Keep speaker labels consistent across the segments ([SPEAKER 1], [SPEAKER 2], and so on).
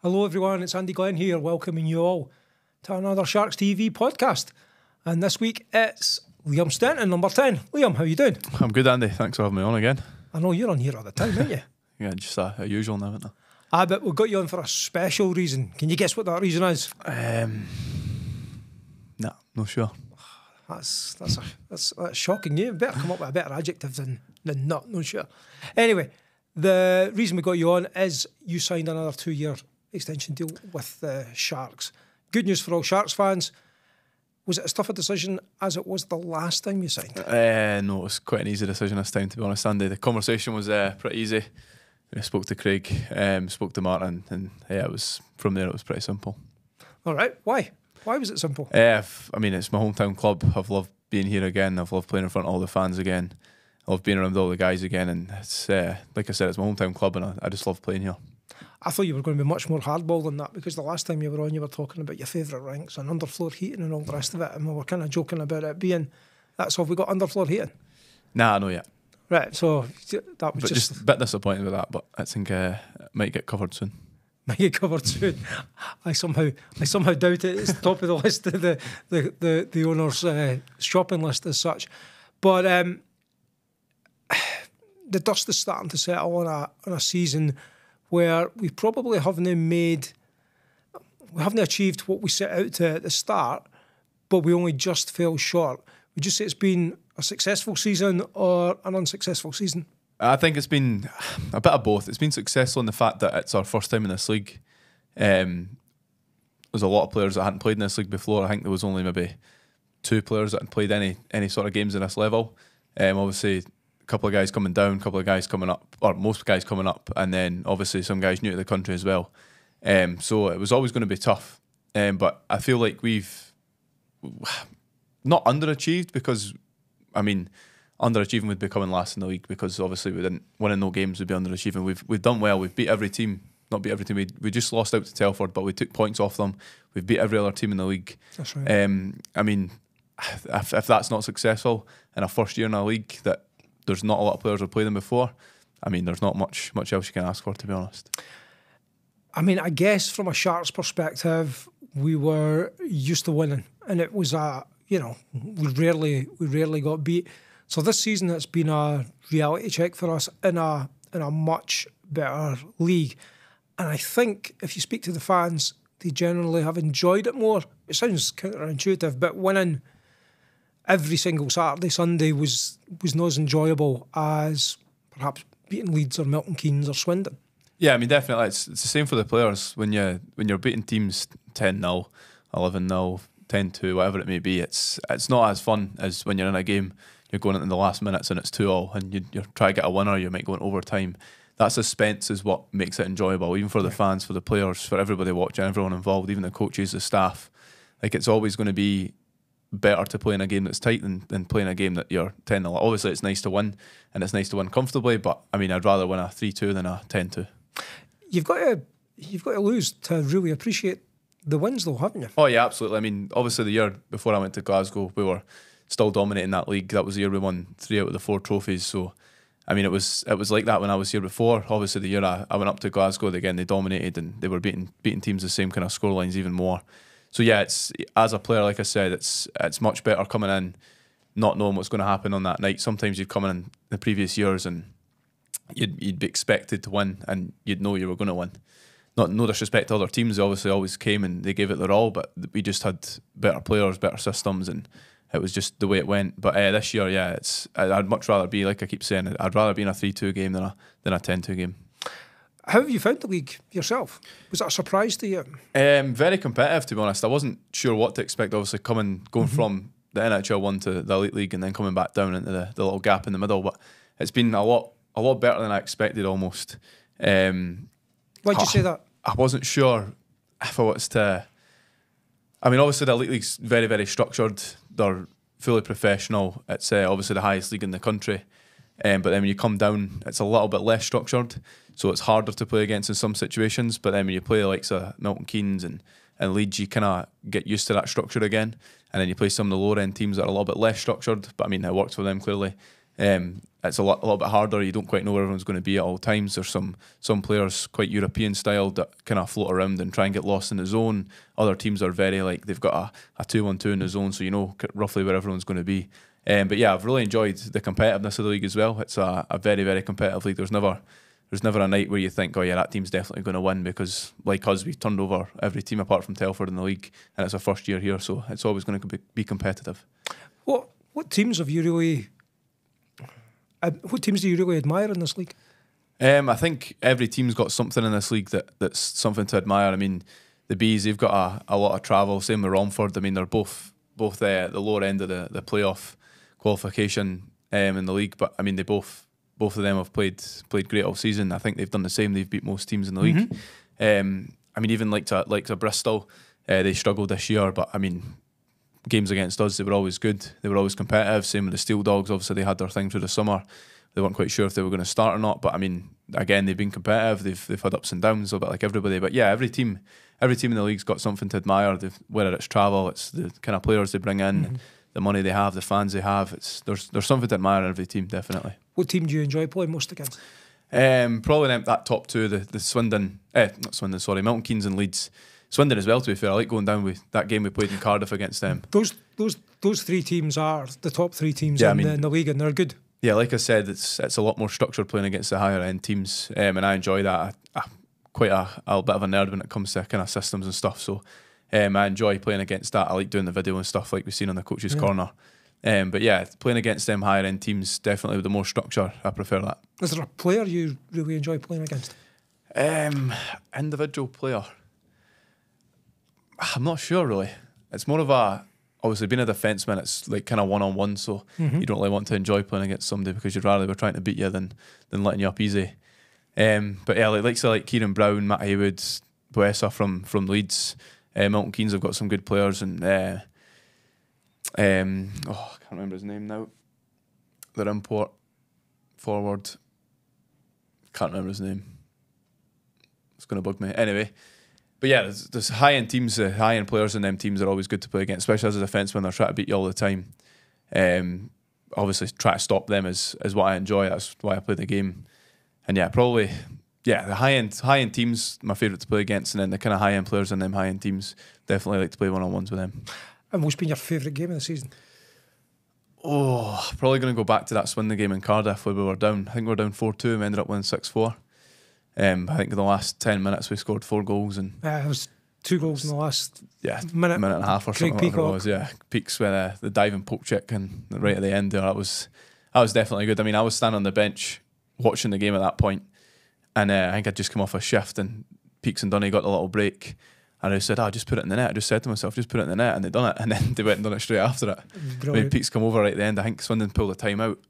[SPEAKER 1] Hello everyone, it's Andy Glenn here, welcoming you all to another Sharks TV podcast. And this week it's Liam Stenton, number 10. Liam, how you doing?
[SPEAKER 2] I'm good, Andy. Thanks for having me on again.
[SPEAKER 1] I know you're on here all the time, aren't you?
[SPEAKER 2] Yeah, just a usual now, isn't it?
[SPEAKER 1] But we've got you on for a special reason. Can you guess what that reason is?
[SPEAKER 2] Nah, not sure.
[SPEAKER 1] That's shocking. You better come up with a better adjective than not sure. Anyway, the reason we got you on is you signed another 2-year extension deal with the Sharks. Good news for all Sharks fans. Was it as tough a decision as it was the last time you signed?
[SPEAKER 2] No, it was quite an easy decision this time, to be honest, Andy. The conversation was pretty easy. I spoke to Craig, spoke to Martin, and yeah, it was from there. It was pretty simple.
[SPEAKER 1] All right, why? Why was it simple?
[SPEAKER 2] I mean, it's my hometown club. I've loved being here again. I've loved playing in front of all the fans again. I love being around all the guys again, and it's like I said, it's my hometown club, and I just love playing here.
[SPEAKER 1] I thought you were going to be much more hardball than that, because the last time you were on, you were talking about your favourite rinks and underfloor heating and all the rest of it, and we were kind of joking about it being, that's all we got, underfloor heating.
[SPEAKER 2] Nah, not yet.
[SPEAKER 1] Right, so that was
[SPEAKER 2] just a bit disappointed with that, but I think it might get covered soon.
[SPEAKER 1] Might get covered soon. I somehow doubt it. It's the top of the list of the owner's shopping list as such, but the dust is starting to settle on a season where we probably haven't achieved what we set out to at the start, but we only just fell short. Would you say it's been a successful season or an unsuccessful season?
[SPEAKER 2] I think it's been a bit of both. It's been successful in the fact that it's our first time in this league. There's a lot of players that hadn't played in this league before. I think there was only maybe 2 players that had played any sort of games in this level. Obviously, a couple of guys coming down, a couple of guys coming up, or most guys coming up, and then obviously some guys new to the country as well. So it was always going to be tough. But I feel like we've not underachieved, because, I mean, underachieving would be coming last in the league, because obviously we didn't win in no games, would be underachieving. We've done well. We've beat every team. Not beat every team. We just lost out to Telford, but we took points off them. We've beat every other team in the league.
[SPEAKER 1] That's right.
[SPEAKER 2] I mean, if that's not successful in a first year in a league that there's not a lot of players who've played them before, I mean, there's not much else you can ask for, to be honest.
[SPEAKER 1] I mean, I guess from a Sharks perspective, we were used to winning, and it was we rarely got beat. So this season it's been a reality check for us in a much better league. And I think if you speak to the fans, they generally have enjoyed it more. It sounds counterintuitive, but winning every single Saturday, Sunday was not as enjoyable as perhaps beating Leeds or Milton Keynes or Swindon.
[SPEAKER 2] Yeah, I mean, definitely. It's the same for the players. When you're beating teams 10-0, 11-0, 10-2, whatever it may be, it's not as fun as when you're in a game. You're going into the last minutes and it's 2-2, and you're trying to get a winner. You might go in overtime. That suspense is what makes it enjoyable, even for the fans, for the players, for everybody watching, everyone involved, even the coaches, the staff. Like, it's always going to be better to play in a game that's tight than playing a game that you're 10-0. Obviously, it's nice to win, and it's nice to win comfortably, but I mean, I'd rather win a 3-2 than a 10-2.
[SPEAKER 1] You've got to lose to really appreciate the wins, though, haven't you?
[SPEAKER 2] Oh yeah, absolutely. I mean, obviously the year before I went to Glasgow, we were still dominating that league. That was the year we won 3 out of the 4 trophies. So, I mean, it was like that when I was here before. Obviously, the year I went up to Glasgow, again they dominated, and they were beating teams the same kind of scorelines, even more. So yeah, it's, as a player, like I said, it's much better coming in, not knowing what's going to happen on that night. Sometimes you'd come in the previous years and you'd be expected to win, and you'd know you were going to win. No disrespect to other teams, they obviously always came and they gave it their all, but we just had better players, better systems, and it was just the way it went. But this year, yeah, I'd much rather be, like I keep saying, I'd rather be in a 3-2 game than a 10-2 game.
[SPEAKER 1] How have you found the league yourself? Was that a surprise to you?
[SPEAKER 2] Very competitive, to be honest. I wasn't sure what to expect, obviously, going from the NHL 1 to the Elite League and then coming back down into the little gap in the middle. But it's been a lot better than I expected, almost.
[SPEAKER 1] Why'd you say that?
[SPEAKER 2] I wasn't sure if I was to... I mean, obviously the Elite League's very, very structured. They're fully professional. It's obviously the highest league in the country. But then when you come down, it's a little bit less structured. So it's harder to play against in some situations. But then when you play the likes of Milton Keynes and Leeds, you kind of get used to that structure again. And then you play some of the lower end teams that are a little bit less structured. But I mean, it works for them clearly. it's a little bit harder. You don't quite know where everyone's going to be at all times. There's some players quite European style that kind of float around and try and get lost in the zone. Other teams are very like they've got a 2-1-2 in the zone, so you know roughly where everyone's going to be. But yeah, I've really enjoyed the competitiveness of the league as well. It's a very, very competitive league. There's never a night where you think, oh yeah, that team's definitely going to win, because like us, we've turned over every team apart from Telford in the league, and it's our first year here, so it's always going to be competitive.
[SPEAKER 1] What teams have you really? What teams do you really admire in this league?
[SPEAKER 2] I think every team's got something in this league that's something to admire. I mean, the Bees, they've got a lot of travel. Same with Romford. I mean, they're both at the lower end of the playoff qualification in the league, but I mean, both of them have played great all season. I think they've done the same. They've beat most teams in the league. I mean, even like to Bristol, they struggled this year, but I mean, games against us, they were always good. They were always competitive. Same with the Steel Dogs. Obviously, they had their thing through the summer. They weren't quite sure if they were going to start or not. But I mean, again, they've been competitive. They've had ups and downs, a little bit like everybody. But yeah, every team in the league's got something to admire. Whether it's travel, it's the kind of players they bring in, the money they have, the fans they have. There's something to admire in every team, definitely.
[SPEAKER 1] What team do you enjoy playing most against?
[SPEAKER 2] Probably that top two, the Swindon, not Swindon, sorry, Milton Keynes and Leeds. Swindon as well, to be fair. I like going down with that game we played in Cardiff against them.
[SPEAKER 1] Those three teams are the top three teams in the league, and they're good.
[SPEAKER 2] Yeah, like I said, it's a lot more structured playing against the higher end teams, and I enjoy that. I'm quite a bit of a nerd when it comes to kind of systems and stuff, so I enjoy playing against that. I like doing the video and stuff like we've seen on the Coach's Corner. But yeah, playing against them higher end teams, definitely with the more structure, I prefer that.
[SPEAKER 1] Is there a player you really enjoy playing against?
[SPEAKER 2] Individual player, I'm not sure really. It's more of obviously being a defenceman, it's like kind of one-on-one, so you don't really want to enjoy playing against somebody because you'd rather be trying to beat you than letting you up easy. But yeah, like Kieran Brown, Matt Haywood, Boessa from Leeds, Milton Keynes have got some good players, and I can't remember his name now. Their import forward, can't remember his name. It's going to bug me. Anyway. But yeah, there's high-end teams, high-end players in them teams are always good to play against, especially as a defenceman. They're trying to beat you all the time. Obviously, try to stop them is what I enjoy. That's why I play the game. And yeah, probably, the high-end teams, my favourite to play against, and then the kind of high-end players in them high-end teams, definitely like to play one-on-ones with them.
[SPEAKER 1] And what's been your favourite game of the season?
[SPEAKER 2] Oh, probably going to go back to that Swindon game in Cardiff where we were down. I think we were down 4-2 we ended up winning 6-4. I think in the last 10 minutes we scored 4 goals, and
[SPEAKER 1] it was 2 goals in the last minute
[SPEAKER 2] and a half or
[SPEAKER 1] Craig
[SPEAKER 2] something.
[SPEAKER 1] Peacock.
[SPEAKER 2] It was, yeah. Peaks with the diving poke check and right at the end there. That was definitely good. I mean, I was standing on the bench watching the game at that point, and I think I'd just come off a shift, and Peaks and Dunny got a little break, and I said, just put it in the net. I just said to myself, just put it in the net, and they done it, and then they went and done it straight after it. I mean, Peaks come over right at the end. I think Swindon pulled a time out,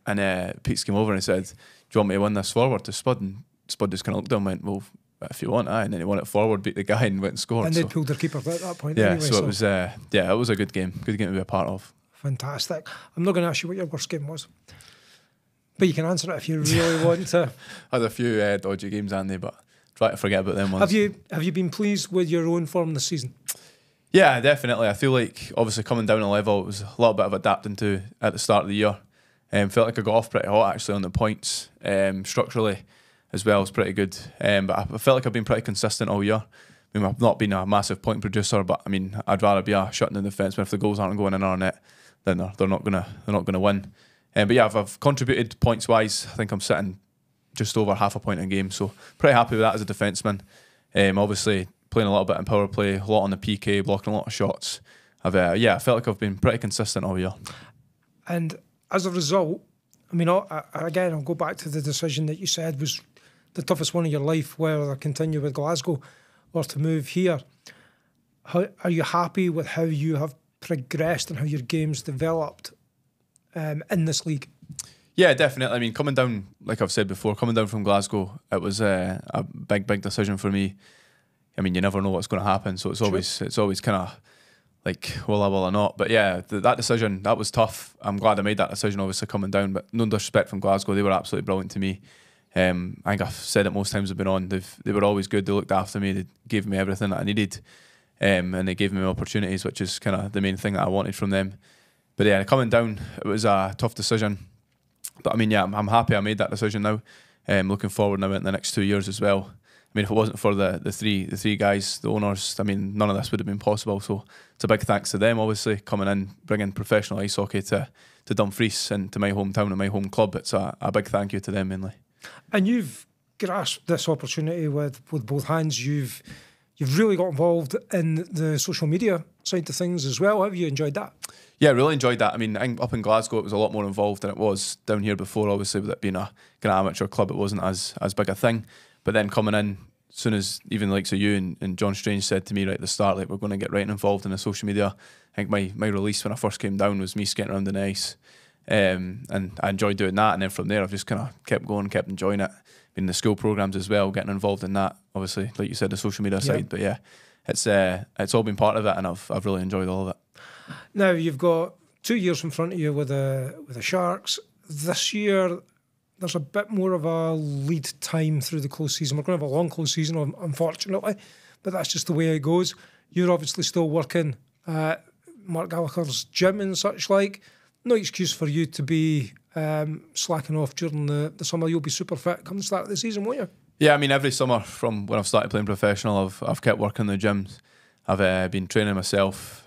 [SPEAKER 2] and Peaks came over and he said, do you want me to win this forward to Spud? And Spud just kind of looked at him and went, well, if you want, and then he won it forward, beat the guy and went and scored.
[SPEAKER 1] And they pulled their keeper at that point.
[SPEAKER 2] Yeah,
[SPEAKER 1] anyway,
[SPEAKER 2] so it was it was a good game to be a part of.
[SPEAKER 1] Fantastic. I'm not going to ask you what your worst game was, but you can answer it if you really want to.
[SPEAKER 2] I had a few dodgy games, Andy, but try to forget about them ones.
[SPEAKER 1] Have you been pleased with your own form this season?
[SPEAKER 2] Yeah, definitely. I feel like obviously coming down a level, it was a little bit of adapting to at the start of the year. Felt like I got off pretty hot actually on the points. Structurally as well was pretty good. But I felt like I've been pretty consistent all year. I mean, I've not been a massive point producer, but I mean, I'd rather be a shutting in the defence. But if the goals aren't going in our net, then they're not gonna win. But yeah, I've contributed points wise. I think I'm sitting just over half a point a game, so pretty happy with that as a defenceman. Obviously playing a little bit in power play, a lot on the PK, blocking a lot of shots. I felt like I've been pretty consistent all year.
[SPEAKER 1] And as a result, I mean, again, I'll go back to the decision that you said was the toughest one of your life, whether to continue with Glasgow or to move here. Are you happy with how you have progressed and how your game's developed in this league?
[SPEAKER 2] Yeah, definitely. I mean, coming down, like I've said before, coming down from Glasgow, it was a big decision for me. I mean, you never know what's going to happen, so it's always kind of like, will I, will I not? But yeah, that decision, that was tough. I'm glad I made that decision, obviously, coming down, but no disrespect from Glasgow, they were absolutely brilliant to me. I think I've said it most times I've been on, they were always good, they looked after me, they gave me everything that I needed, and they gave me opportunities, which is kind of the main thing that I wanted from them. But yeah, coming down, it was a tough decision. But I mean, yeah, I'm happy I made that decision now. Looking forward now in the next 2 years as well. I mean, if it wasn't for the three guys, the owners, I mean, none of this would have been possible. So it's a big thanks to them, obviously, coming in, bringing professional ice hockey to Dumfries and to my hometown and my home club. It's a big thank you to them mainly.
[SPEAKER 1] And you've grasped this opportunity with both hands. You've really got involved in the social media side of things as well. Have you enjoyed that? Yeah,
[SPEAKER 2] really enjoyed that. I mean, up in Glasgow, it was a lot more involved than it was down here before. Obviously, with it being a kind of amateur club, it wasn't as big a thing. But then coming in, as soon as even the likes of you and John Strange said to me right at the start, like, we're going to get right involved in the social media. I think my release when I first came down was me skating around the ice. And I enjoyed doing that. And then from there, I've just kind of kept going, kept enjoying it. In the school programs as well, getting involved in that. Obviously, like you said, the social media side. But yeah, it's all been part of it, and I've really enjoyed all of it.
[SPEAKER 1] Now you've got 2 years in front of you with the Sharks. This year, there's a bit more of a lead time through the close season. We're going to have a long close season, unfortunately, but that's just the way it goes. You're obviously still working at Mark Gallagher's gym and such like. No excuse for you to be slacking off during the summer. You'll be super fit come the start of the season, won't you?
[SPEAKER 2] Yeah, I mean, every summer from when I've started playing professional, I've kept working in the gyms. I've been training myself.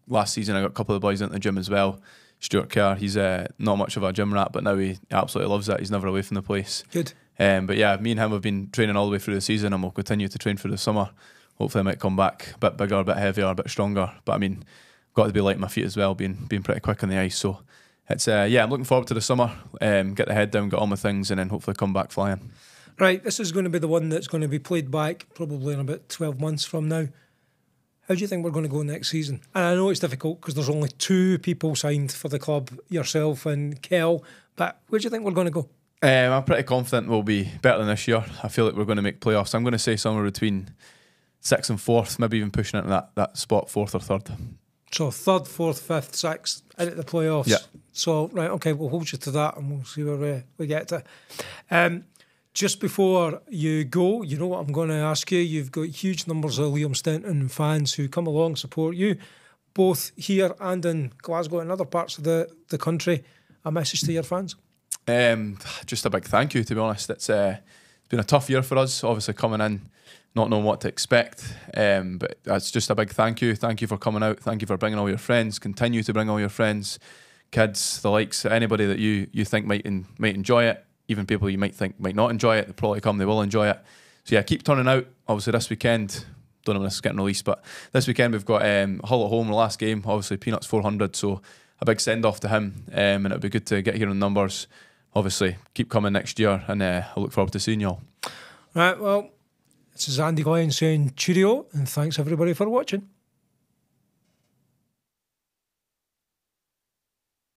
[SPEAKER 2] Last season, I got a couple of the boys into the gym as well. Stuart Kerr, he's not much of a gym rat, but now he absolutely loves it. He's never away from the place.
[SPEAKER 1] Good.
[SPEAKER 2] But yeah, me and him have been training all the way through the season, and we'll continue to train through the summer. Hopefully, I might come back a bit bigger, a bit heavier, a bit stronger. But I mean, got to be light on my feet as well, being pretty quick on the ice. So it's I'm looking forward to the summer. Get the head down, get on with things, and then hopefully come back flying.
[SPEAKER 1] Right, this is going to be the one that's going to be played back probably in about 12 months from now. How do you think we're going to go next season? And I know it's difficult because there's only 2 people signed for the club, yourself and Kel, but where do you think we're going to go?
[SPEAKER 2] I'm pretty confident we'll be better than this year. I feel like we're going to make playoffs. I'm going to say somewhere between 6th and 4th, maybe even pushing into that spot 4th or 3rd.
[SPEAKER 1] So 3rd, 4th, 5th, 6th into the playoffs.
[SPEAKER 2] Yeah.
[SPEAKER 1] So, right, okay, we'll hold you to that and we'll see where we get to. Just before you go, you know what I'm going to ask you. You've got huge numbers of Liam Stenton fans who come along, support you, both here and in Glasgow and other parts of the country. A message to your fans?
[SPEAKER 2] Just a big thank you, to be honest. It's been a tough year for us, obviously coming in, not knowing what to expect. But it's just a big thank you. Thank you for coming out. Thank you for bringing all your friends. Continue to bring all your friends, kids, the likes, anybody that you think might enjoy it. Even people you might think might not enjoy it, they'll probably come, they will enjoy it. So yeah, keep turning out. Obviously this weekend, don't know when this is getting released, but this weekend we've got Hull at home, the last game. Obviously Peanuts 400, so a big send-off to him. And it'll be good to get here in numbers. Obviously, keep coming next year, and I look forward to seeing you all.
[SPEAKER 1] Right, well, this is Andy Glenn saying cheerio, and thanks everybody for watching.